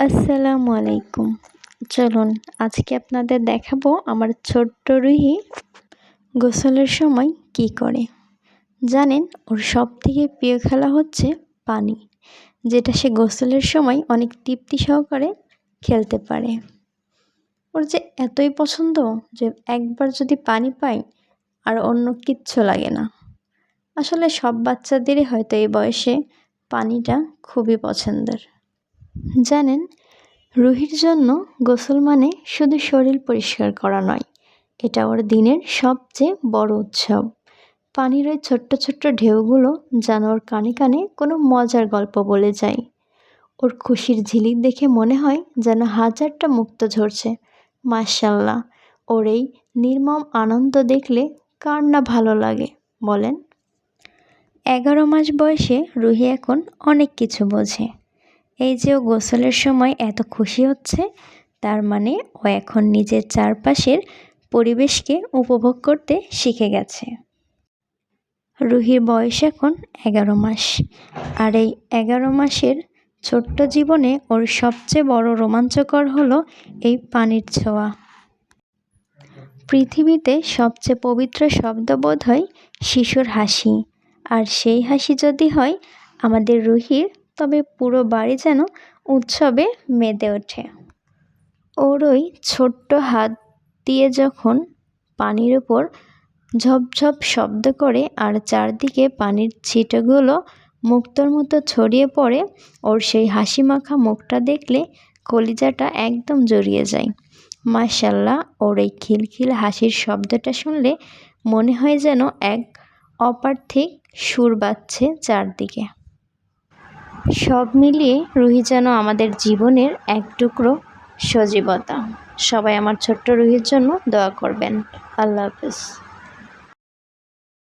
আসসালামু আলাইকুম। চলুন আজকে আপনাদের দেখাবো আমার ছোট্ট রুহি গোসলের সময় কি করে। জানেন, ওর সবথেকে প্রিয় খেলা হচ্ছে পানি, যেটা সে গোসলের সময় অনেক তৃপ্তি সহকারে খেলতে পারে। ওর যে এতই পছন্দ যে একবার যদি পানি পায় আর অন্য কিচ্ছু লাগে না। আসলে সব বাচ্চাদেরই হয়তো এই বয়সে পানিটা খুবই পছন্দের। জানেন, রুহির জন্য গোসল মানে শুধু শরীর পরিষ্কার করা নয়, এটা ওর দিনের সবচেয়ে বড় উৎসব। পানির ওই ছোট্ট ছোট্ট ঢেউগুলো যেন ওর কানে কানে কোনো মজার গল্প বলে যায়। ওর খুশির ঝিলিক দেখে মনে হয় যেন হাজারটা মুক্ত ঝরছে। মাশাআল্লাহ, ওর এই নির্মম আনন্দ দেখলে কার না ভালো লাগে বলেন। 11 মাস বয়সে রুহি এখন অনেক কিছু বোঝে। এই যে ও গোসলের সময় এত খুশি হচ্ছে, তার মানে ও এখন নিজের চারপাশের পরিবেশকে উপভোগ করতে শিখে গেছে। রুহির বয়স এখন 11 মাস, আর এই 11 মাসের ছোট্ট জীবনে ওর সবচেয়ে বড় রোমাঞ্চকর হলো এই পানির ছোঁয়া। পৃথিবীতে সবচেয়ে পবিত্র শব্দ বোধ হয় শিশুর হাসি, আর সেই হাসি যদি হয় আমাদের রুহির, তবে পুরো বাড়ি যেন উৎসবে মেতে ওঠে। ওর ওই ছোট্ট হাত দিয়ে যখন পানির উপর ঝপঝপ শব্দ করে আর চারদিকে পানির ছিটেগুলো মুক্তোর মতো ছড়িয়ে পড়ে, ওর সেই হাসি মাখা মুখটা দেখলে কলিজাটা একদম জড়িয়ে যায়। মাশাআল্লাহ, ওর এই খিলখিল হাসির শব্দটা শুনলে মনে হয় যেন এক অপার্থিক সুর বাজছে চারদিকে। সব মিলিয়ে রুহি যেন আমাদের জীবনের এক টুকরো সজীবতা। সবাই আমার ছোট্ট রুহির জন্য দোয়া করবেন। আল্লাহ হাফেজ।